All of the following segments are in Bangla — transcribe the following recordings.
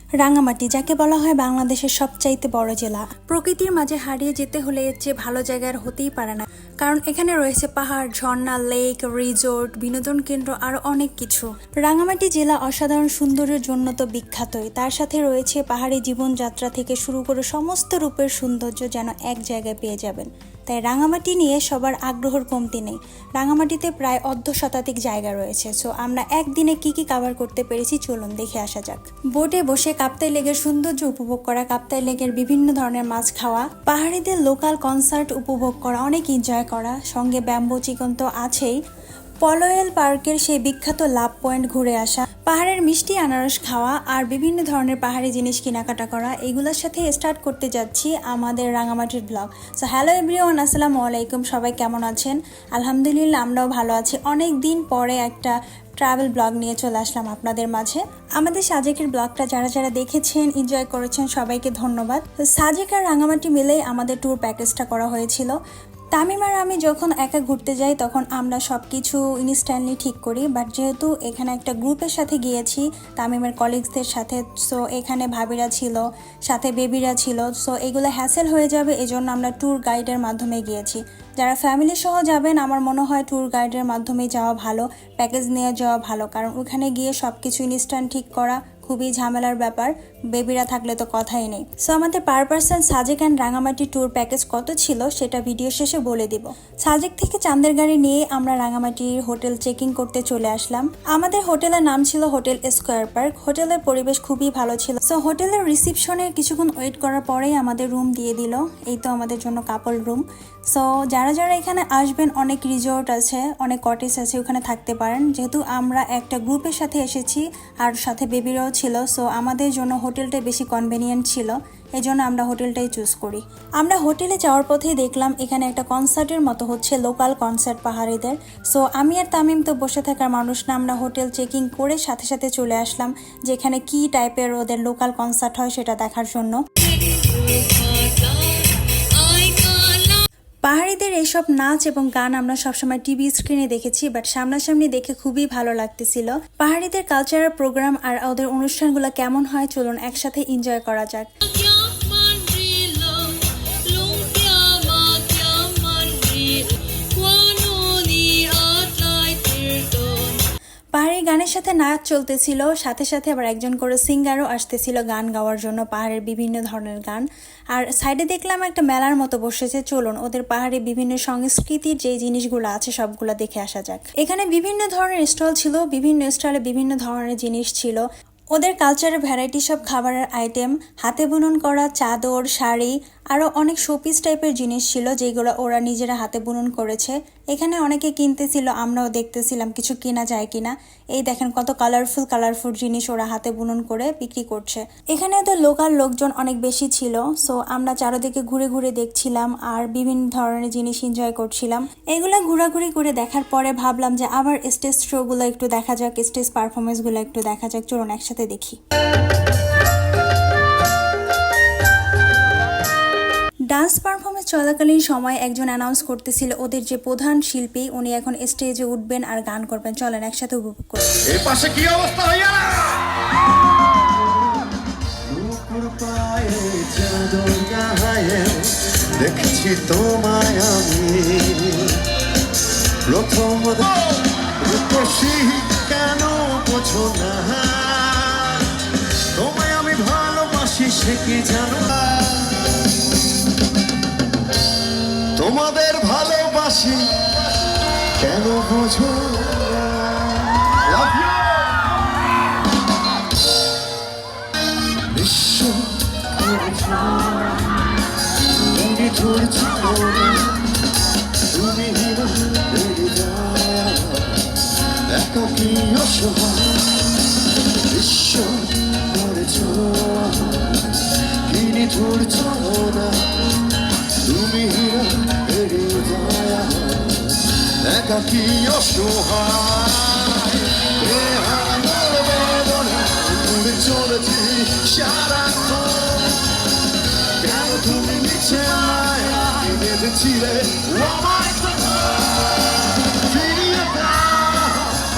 রাঙামাটি যাকে বলা হয় বাংলাদেশের সবচাইতে বড় জেলা। প্রকৃতির মাঝে হারিয়ে যেতে হলে এর চেয়ে ভালো জায়গার হতেই পারে না, কারণ এখানে রয়েছে পাহাড়, ঝর্ণা, লেক, রিসোর্ট, বিনোদন কেন্দ্র আরো অনেক কিছু। রাঙামাটি জেলা অসাধারণ সৌন্দর্যের জন্য তো বিখ্যাতই, তার সাথে রয়েছে পাহাড়ি জীবনযাত্রা থেকে শুরু করে সমস্ত রূপের সৌন্দর্য যেন এক জায়গায় পেয়ে যাবেন। তাই রাঙামাটি নিয়ে সবার আগ্রহের কমতি নেই। রাঙামাটিতে প্রায় অর্ধশতাধিক জায়গা রয়েছে। সো আমরা একদিনে কি কি কভার করতে পেরেছি চলুন দেখে আসা যাক। বোটে বসে কাপ্তাই লেকের সৌন্দর্য উপভোগ করা, কাপ্তাই লেকের বিভিন্ন ধরনের মাছ খাওয়া, পাহাড়িদের লোকাল কনসার্ট উপভোগ করা, অনেক এনজয় করা, সঙ্গে ব্যাম্বো চিকন তো আছেই। পলয়েল পার্কের সেই বিখ্যাত লাভ পয়েন্ট ঘুরে আসা, পাহাড়ের মিষ্টি আনারস খাওয়া আর বিভিন্ন ধরনের পাহাড়ি জিনিস কেনাকাটা করা, এগুলোর সাথে স্টার্ট করতে যাচ্ছি আমাদের রাঙামাটির ব্লগ। সো হ্যালো এভরিওয়ান, আসসালামু আলাইকুম। সবাই কেমন আছেন? আলহামদুলিল্লাহ আমরাও ভালো আছি। অনেক দিন পরে একটা ট্রাভেল ব্লগ নিয়ে চলে আসলাম আপনাদের মাঝে। আমাদের সাজেকের ব্লগটা যারা যারা দেখেছেন, এনজয় করেছেন, সবাইকে ধন্যবাদ। সাজেক আর রাঙামাটি মিলেই আমাদের ট্যুর প্যাকেজটা করা হয়েছিল। তামিম আর আমি যখন একা ঘুরতে যাই তখন আমরা সব কিছু ইনস্ট্যান্টলি ঠিক করি, বাট যেহেতু এখানে একটা গ্রুপের সাথে গিয়েছি তামিমের কলিগসদের সাথে, সো এখানে ভাবিরা ছিল, সাথে বেবিরা ছিল, সো এগুলো হ্যাসেল হয়ে যাবে, এজন্য আমরা ট্যুর গাইডের মাধ্যমে গিয়েছি। যারা ফ্যামিলি সহ যাবেন আমার মনে হয় ট্যুর গাইডের মাধ্যমে যাওয়া ভালো, প্যাকেজ নিয়ে যাওয়া ভালো, কারণ ওখানে গিয়ে সব কিছু ইনস্ট্যান্ট ঠিক করা খুবই ঝামেলার ব্যাপার, বেবিরা থাকলে তো কথাই নেই। সো আমাদের per person Sajek and Rangamati tour package কত ছিল সেটা ভিডিও শেষে বলে দিব। সাজেক থেকে চাঁদের গাড়ি নিয়ে আমরা রাঙামাটির হোটেল চেকিং করতে চলে আসলাম। আমাদের হোটেলের নাম ছিল হোটেল স্কোয়ার পার্ক। হোটেলের পরিবেশ খুবই ভালো ছিল। সো হোটেলের রিসিপশনে কিছুক্ষণ ওয়েট করার পরেই আমাদের রুম দিয়ে দিল। এই তো আমাদের জন্য কাপল রুম। সো যারা যারা এখানে আসবেন, অনেক রিসোর্ট আছে, অনেক কটেজ আছে, ওখানে থাকতে পারেন। যেহেতু আমরা একটা গ্রুপের সাথে এসেছি আর সাথে বেবিরাও ছিল, সো আমাদের জন্য হোটেলটা বেশি কনভেনিয়েন্ট ছিল, এই জন্য আমরা হোটেলটাই চুজ করি। আমরা হোটেলে যাওয়ার পথেই দেখলাম এখানে একটা কনসার্টের মতো হচ্ছে, লোকাল কনসার্ট পাহাড়িদের। সো আমি আর তামিম তো বসে থাকার মানুষ না, আমরা হোটেল চেকিং করে সাথে সাথে চলে আসলাম যে এখানে কী টাইপের ওদের লোকাল কনসার্ট হয় সেটা দেখার জন্য। পাহাড়িদের এইসব নাচ এবং গান আমরা সবসময় টিভি স্ক্রিনে দেখেছি, বাট সামনাসামনি দেখে খুবই ভালো লাগতেছিল। পাহাড়িদের কালচারাল প্রোগ্রাম আর ওদের অনুষ্ঠানগুলো কেমন হয় চলুন একসাথে এনজয় করা যাক। পাহাড়ি গানের সাথে নাচ চলতেছিল, সাথে সাথে আবার একজন করে সিঙ্গারও আসতেছিল গান গাওয়ার জন্য, পাহাড়ের বিভিন্ন ধরনের গান। আর সাইডে দেখলাম একটা মেলার মতো বসেছে, চলুন ওদের পাহাড়ে বিভিন্ন সংস্কৃতির যে জিনিসগুলো আছে সবগুলো দেখে আসা যাক। এখানে বিভিন্ন ধরনের স্টল ছিল, বিভিন্ন স্টলে বিভিন্ন ধরনের জিনিস ছিল। ওদের কালচারের ভ্যারাইটি সব খাবারের আইটেম, হাতে বুনন করা চাদর, শাড়ি, আরও অনেক শোপিস টাইপের জিনিস ছিল যেগুলো ওরা নিজেরা হাতে বুনন করেছে। এখানে অনেকে কিনতেছিল, আমরাও দেখতেছিলাম কিছু কেনা যায় কিনা। এই দেখেন কত কালারফুল জিনিস ওরা হাতে বুনন করে বিক্রি করছে। এখানে ওদের লোকাল লোকজন অনেক বেশি ছিল, সো আমরা চারদিকে ঘুরে ঘুরে দেখছিলাম আর বিভিন্ন ধরনের জিনিস এনজয় করছিলাম। এগুলো ঘোরাঘুরি করে দেখার পরে ভাবলাম যে আবার স্টেজ শোগুলো একটু দেখা যাক, স্টেজ পারফরমেন্সগুলো একটু দেখা যাক, চলুন একসাথে দেখি। ডান্স পারফরমেন্স চলাকালীন সময় একজন অ্যানাউন্স করতেছিল ওদের যে প্রধান শিল্পী উনি এখন স্টেজে উঠবেন আর গান করবেন, চলেন একসাথে উপভোগ করি। এই পাশে কি অবস্থা হইয়া না দেখছি তোমায় আমি প্রথম রূপসী, কেন বোঝো না তোমায় আমি ভালোবাসি সে কি জানো না, তোমাদের ভালোবাসি কেন বোঝো না। Love you. বিশ্ব তুমি ধরছি তুমি একাকি অসহায়, বিশ্ব ধরছ কিনি ধরছ না তুমি একাকি অসহায়, তুমি চলেছি সারাক্ষণ, কেন তুমি নিচে বেঁধেছিলে ফিরিয়ে দাও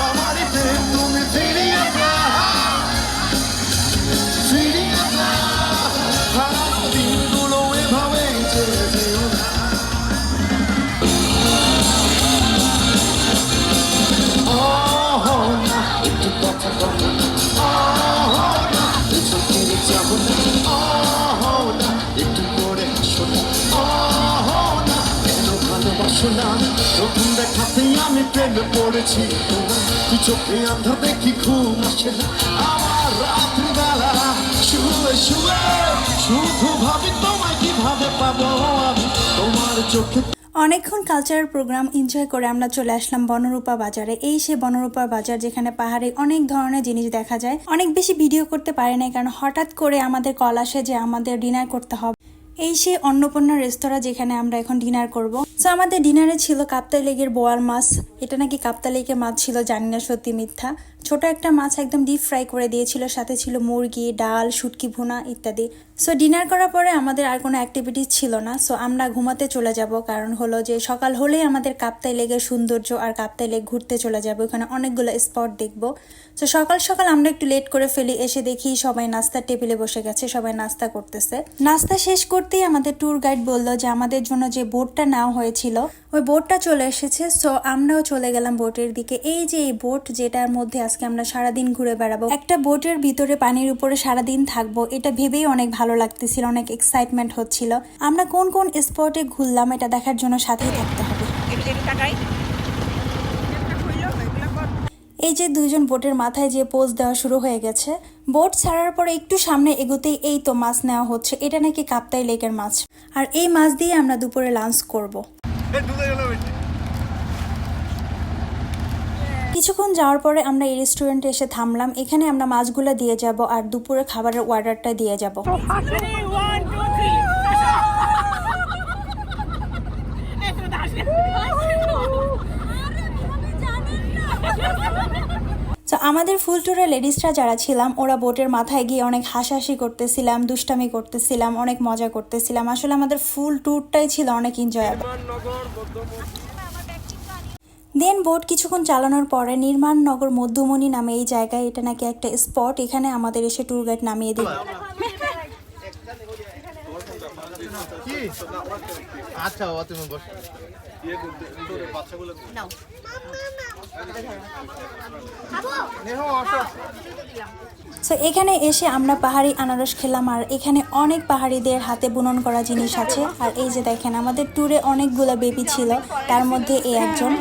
আমারই প্রেম, তুমি ফিরিয়ে দাও, ফিরিয়ে বুঝছো না নতুন দেখাতেই আমি প্রেমে পড়েছি তোমার তুই চোখে আন্ধা দেখি ঘুম আসে না আমার রাত্রিবেলা শুয়ে শুয়ে শুধু ভাবি তোমায় কিভাবে পাবো আমি তোমার চোখে। অনেকক্ষণ কালচারাল প্রোগ্রাম এনজয় করে আমরা চলে আসলাম বনরূপা বাজারে। এই সে বনরূপা বাজার যেখানে পাহাড়ে অনেক ধরনের জিনিস দেখা যায়। অনেক বেশি ভিডিও করতে পারি নাই কারণ হঠাৎ করে আমাদের কল আসে যে আমাদের ডিনার করতে হবে। এই সে অন্নপূর্ণা রেস্তোরাঁ যেখানে আমরা এখন ডিনার করব। সো আমাদের ডিনারে ছিল কাপ্তাই লেকের বোয়াল মাছ। এটা নাকি কাপ্তাই লেকের মাছ ছিল, জানি না সত্যি মিথ্যা। ছোট একটা মাছ একদম ডিপ ফ্রাই করে দিয়েছিল, সাথে ছিল মুরগি, ডাল, শুটকি ভুনা ইত্যাদি। সো ডিনার করার পরে আমাদের আর কোনো অ্যাক্টিভিটিস ছিল না। সো আমরা ঘুমাতে চলে যাব, কারণ হলো যে সকাল হলেই আমাদের কাপ্তাই লেকের সৌন্দর্য আর কাপ্তাই লেক ঘুরতে চলে যাব, ওখানে অনেকগুলো স্পট দেখবো। সো সকাল সকাল আমরা একটু লেট করে ফেলি, এসে দেখি সবাই নাস্তার টেবিলে বসে গেছে, সবাই নাস্তা করতেছে। নাস্তা শেষ করতেই আমাদের ট্যুর গাইড বললো যে আমাদের জন্য যে বোটটা নেওয়া হয়েছিল ওই বোটটা চলে এসেছে। সো আমরাও চলে গেলাম বোটের দিকে। এই যে এই বোট যেটার মধ্যে আজকে আমরা সারাদিন ঘুরে বেড়াবো, একটা বোটের ভিতরে পানির উপরে সারাদিন থাকবো, এটা ভেবেই অনেক ভালো লাগতেছিল, অনেক এক্সাইটমেন্ট হচ্ছিল। আমরা কোন কোন স্পটে ঘুরলাম এটা দেখার জন্য সাথেই থাকতে হবে। এই যে দুইজন বোটের মাথায় যে পোজ দেওয়া শুরু হয়ে গেছে। বোট ছাড়ার পরে একটু সামনে এগোতেই এই তো মাছ নেওয়া হচ্ছে, এটা নাকি কাপ্তাই লেকের মাছ। আর এই মাছ দিয়ে আমরা দুপুরে লাঞ্চ করব। কিছুক্ষণ যাওয়ার পরে আমরা এই রেস্টুরেন্টে এসে থামলাম। এখানে আমরা মাছগুলো দিয়ে যাব আর দুপুরে খাবারের অর্ডারটা দিয়ে যাব। তো আমাদের ফুল ট্যুরে লেডিসরা যারা ছিলাম ওরা বোটের মাথায় গিয়ে অনেক হাসাহাসি করতেছিলাম, দুষ্টামি করতেছিলাম, অনেক মজা করতেছিলাম। আসলে আমাদের ফুল ট্যুরটাই ছিল অনেক এনজয়েবল। দেন বোট কিছুক্ষণ চালানোর পরে নির্মাণনগর মধ্যমণি নামে এই জায়গায়, এটা নাকি একটা স্পট, এখানে আমাদের এসে ট্যুর গাইড নামিয়ে দিল। আচ্ছা তুমি বস। সো এখানে এসে আমরা পাহাড়ি আনারস খেলাম, আর এখানে অনেক পাহাড়িদের হাতে বুনন করা জিনিস আছে। আর এই যে দেখেন আমাদের ট্যুরে অনেকগুলো বেবি ছিল, তার মধ্যে এই একজন।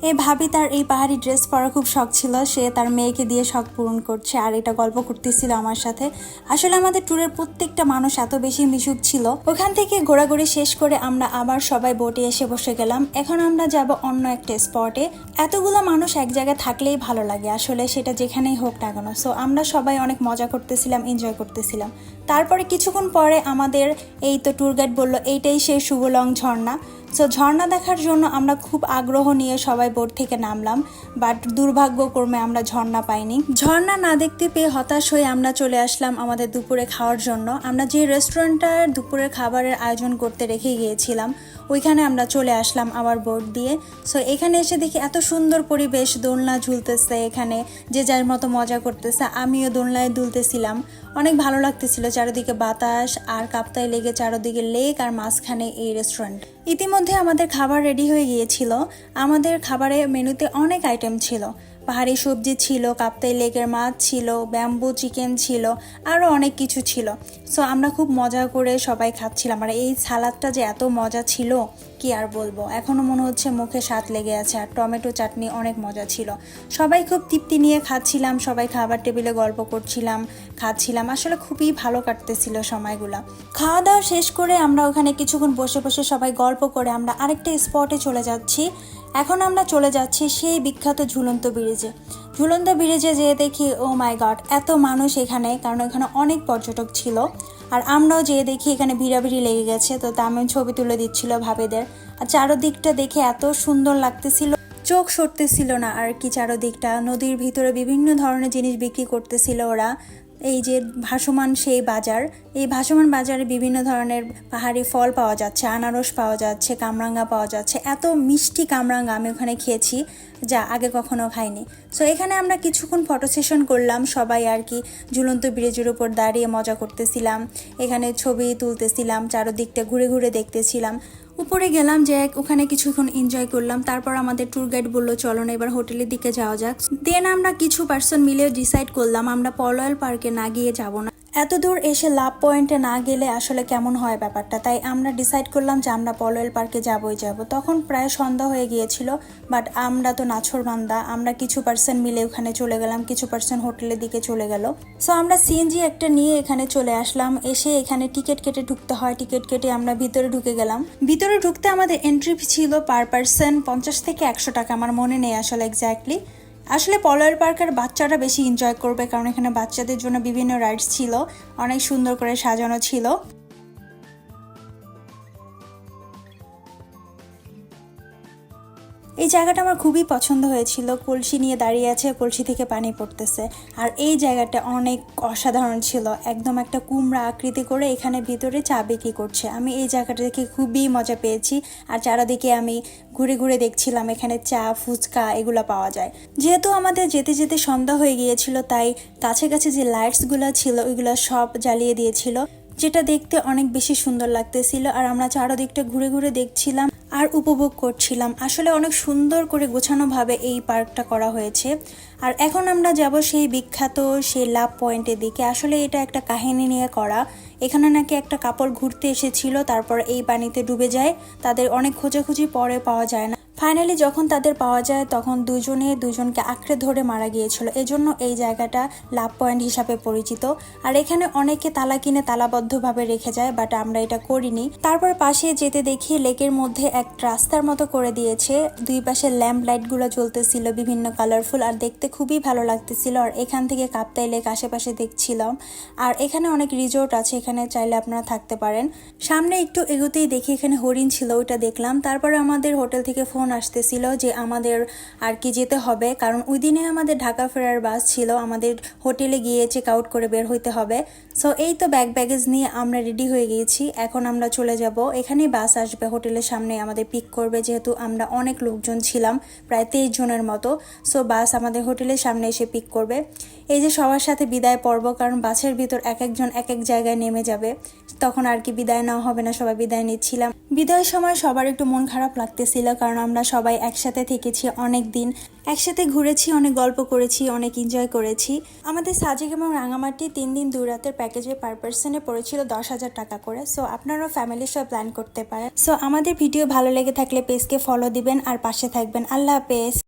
এই ভাবি তার এই পাহাড়ি ড্রেস পরা খুব শখ ছিল, সে তার মেয়েকে দিয়ে শখ পূরণ করছে আর এটা গল্প করতেছিল আমার সাথে। আসলে আমাদের ট্যুরের প্রত্যেকটা মানুষ এত বেশি মিশুক ছিল। ওখান থেকে ঘোরাঘুরি শেষ করে আমরা আবার সবাই বোটে এসে বসে গেলাম। এখন আমরা যাব অন্য একটা স্পটে। এতগুলো মানুষ এক জায়গায় থাকলেই ভালো লাগে, আসলে সেটা যেখানেই হোক না কেন। সো আমরা সবাই অনেক মজা করতেছিলাম, এনজয় করতেছিলাম। তারপরে কিছুক্ষণ পরে আমাদের এই তো ট্যুর গাইড বললো এইটাই সেই শুভলং ঝর্ণা। সো ঝর্ণা দেখার জন্য আমরা খুব আগ্রহ নিয়ে সবাই বোট থেকে নামলাম, বাট দুর্ভাগ্যক্রমে আমরা ঝর্ণা পাইনি। ঝর্ণা না দেখতে পেয়ে হতাশ হয়ে আমরা চলে আসলাম আমাদের দুপুরে খাওয়ার জন্য। আমরা যে রেস্টুরেন্টটার দুপুরের খাবারের আয়োজন করতে রেখে গিয়েছিলাম ওইখানে আমরা চলে আসলাম আবার বোট দিয়ে। সো এখানে এসে দেখি এত সুন্দর পরিবেশ, দোলনা ঝুলতেছে, এখানে যে যার মতো মজা করতেছে, আমিও দোলনায় দুলতেছিলাম। অনেক ভালো লাগতেছিল, চারিদিকে বাতাস আর কাপ্তাই লেকে চারিদিকে লেক আর মাঝখানে এই রেস্টুরেন্ট। ইতিমধ্যে আমাদের খাবার রেডি হয়ে গিয়েছিল। আমাদের খাবারের মেনুতে অনেক আইটেম ছিল, পাহাড়ি সবজি ছিল, কাপ্তাই লেকের মাছ ছিল, ব্যাম্বু চিকেন ছিল, আরও অনেক কিছু ছিল। সো আমরা খুব মজা করে সবাই খাচ্ছিলাম। আর এই সালাদটা যে এত মজা ছিল কি আর বলবো, এখনও মনে হচ্ছে মুখে স্বাদ লেগে আছে। আর টমেটো চাটনি অনেক মজা ছিল। সবাই খুব তৃপ্তি নিয়ে খাচ্ছিলাম, সবাই খাবার টেবিলে গল্প করছিলাম, খাচ্ছিলাম। আসলে খুবই ভালো কাটতেছিল সময়গুলো। খাওয়া দাওয়া শেষ করে আমরা ওখানে কিছুক্ষণ বসে বসে সবাই গল্প করে আমরা আরেকটা স্পটে চলে যাচ্ছি। এখন আমরা চলে যাচ্ছি সেই বিখ্যাত ঝুলন্ত ব্রিজে। ঝুলন্ত ব্রিজে যেয়ে দেখি ও মাই গড এত মানুষ এখানে, কারণ এখানে অনেক পর্যটক ছিল। আর আমরাও যেয়ে দেখি এখানে ভিড়াভিড়ি লেগে গেছে, তো তেমন ছবি তুলে দিচ্ছিল ভাবিদের। আর চারোদিকটা দেখে এত সুন্দর লাগতেছিল, চোখ সরতেছিল না আর কি। চারোদিকটা নদীর ভিতরে বিভিন্ন ধরনের জিনিস বিক্রি করতেছিল ওরা। এই যে ভাসমান সেই বাজার, এই ভাসমান বাজারে বিভিন্ন ধরনের পাহাড়ি ফল পাওয়া যাচ্ছে, আনারস পাওয়া যাচ্ছে, কামরাঙ্গা পাওয়া যাচ্ছে। এত মিষ্টি কামরাঙ্গা আমি ওখানে খেয়েছি যা আগে কখনো খাইনি। সো এখানে আমরা কিছুক্ষণ ফটো সেশন করলাম, সবাই আর কি ঝুলন্ত ব্রিজের উপর দাঁড়িয়ে মজা করতেছিলাম, এখানে ছবি তুলতেছিলাম, চারদিকটা ঘুরে ঘুরে দেখতেছিলাম। উপরে গেলাম, যে ওখানে কিছুক্ষণ এনজয় করলাম। তারপর আমাদের ট্যুর গাইড বললো চলো না এবার হোটেলের দিকে যাওয়া যাক। দেন আমরা কিছু পার্সন মিলে ডিসাইড করলাম আমরা পলয়েল পার্কে না গিয়ে যাব না, এত দূর এসে লাভ পয়েন্টে না গেলে আসলে কেমন হয় ব্যাপারটা। তাই আমরা ডিসাইড করলাম যে আমরা পলয়েল পার্কে যাবই যাব। তখন প্রায় সন্ধ্যা হয়ে গিয়েছিল, বাট আমরা তো নাছোড়বান্দা, আমরা কিছু পার্সন মিলে ওখানে চলে গেলাম, কিছু পার্সন হোটেলের দিকে চলে গেল। সো আমরা সিএনজি একটা নিয়ে এখানে চলে আসলাম। এসে এখানে টিকিট কেটে ঢুকতে হয়, টিকিট কেটে আমরা ভিতরে ঢুকে গেলাম। ভিতরে ঢুকতে আমাদের এন্ট্রি ফি ছিল পার পার্সন 50 থেকে 100 টাকা, আমার মনে নেই আসলে এক্স্যাক্টলি। আসলে পলয়েল পার্কের বাচ্চারা বেশি এনজয় করবে, কারণ এখানে বাচ্চাদের জন্য বিভিন্ন রাইডস ছিল, অনেক সুন্দর করে সাজানো ছিল। এই জায়গাটা আমার খুবই পছন্দ হয়েছিল। কলসি নিয়ে দাঁড়িয়ে আছে, কলসি থেকে পানি পড়তেছে, আর এই জায়গাটা অনেক অসাধারণ ছিল। একদম একটা কুমড়া আকৃতি করে এখানে ভিতরে চা বিক্রি করছে। আমি এই জায়গাটা দেখে খুবই মজা পেয়েছি, আর চারিদিকে আমি ঘুরে ঘুরে দেখছিলাম এখানে চা, ফুচকা এগুলো পাওয়া যায়। যেহেতু আমাদের যেতে যেতে সন্ধ্যা হয়ে গিয়েছিল, তাই কাছে কাছে যে লাইটসগুলো ছিল ওইগুলো সব জ্বালিয়ে দিয়েছিল, যেটা দেখতে অনেক বেশি সুন্দর লাগতেছিল। আর আমরা চারদিকটা ঘুরে ঘুরে দেখছিলাম আর উপভোগ করছিলাম। আসলে অনেক সুন্দর করে গোছানোভাবে এই পার্কটা করা হয়েছে। আর এখন আমরা যাব সেই বিখ্যাত সেই লাভ পয়েন্টের দিকে। আসলে এটা একটা কাহিনী নিয়ে করা। এখানে নাকি একটা কাপড় ঘুরতে এসেছিল, তারপর এই পানিতে ডুবে যায়, তাদের অনেক খোঁজাখুঁজি পরে পাওয়া যায় না। ফাইনালি যখন তাদের পাওয়া যায় তখন দুজনকে আঁকড়ে ধরে মারা গিয়েছিল। এজন্য এই জায়গাটা লাভ পয়েন্ট হিসাবে পরিচিত। আর এখানে অনেকে তালা কিনে তালাবদ্ধভাবে রেখে যায়, বাট আমরা এটা করিনি। তারপর পাশে যেতে দেখি লেকের মধ্যে এক রাস্তার মতো করে দিয়েছে, দুই পাশে ল্যাম্প লাইটগুলো জ্বলতেছিল বিভিন্ন কালারফুল, আর দেখতে খুবই ভালো লাগতেছিল। আর এখান থেকে কাপ্তাই লেক আশেপাশে দেখছিলাম। আর এখানে অনেক রিসোর্ট আছে, এখানে চাইলে আপনারা থাকতে পারেন। সামনে একটু এগোতেই দেখি এখানে হরিণ ছিল, ওইটা দেখলাম। তারপরে আমাদের হোটেল থেকে ফোন আসতেছিল যে আমাদের আর কি যেতে হবে, কারণ ওই দিনে আমাদের ঢাকা ফেরার বাস ছিল, আমাদের হোটেলে গিয়ে চেক আউট করে বের হইতে হবে। সো এই তো ব্যাগেজ নিয়ে আমরা রেডি হয়ে গিয়েছি, এখন আমরা চলে যাব। এখানেই বাস আসবে, হোটেলের সামনে আমাদের পিক করবে, যেহেতু আমরা অনেক লোকজন ছিলাম, প্রায় 23 জনের মতো। সো বাস আমাদের হোটেলের সামনে এসে পিক করবে। এই যে সবার সাথে বিদায় পর্ব, কারণ বাসের ভিতর এক একজন এক এক জায়গায় নেমে যাবে, তখন আর কি বিদায় নেওয়া হবে না, সবাই বিদায় নিচ্ছিলাম। বিদায়ের সময় সবার একটু মন খারাপ লাগতেছিল, কারণ আমরা সবাই একসাথে থেকেছি অনেক দিন, একসাথে ঘুরেছি, অনেক গল্প করেছি, অনেক এনজয় করেছি। আমাদের সাজেক এবং রাঙামাটি 3 দিন 2 রাতের প্যাকেজে পার পার্সনে পড়েছিল 10,000 টাকা করে। সো আপনারাও ফ্যামিলির সব প্ল্যান করতে পারেন। সো আমাদের ভিডিও ভালো লেগে থাকলে পেজকে ফলো দিবেন আর পাশে থাকবেন। আল্লাহ হাফেজ।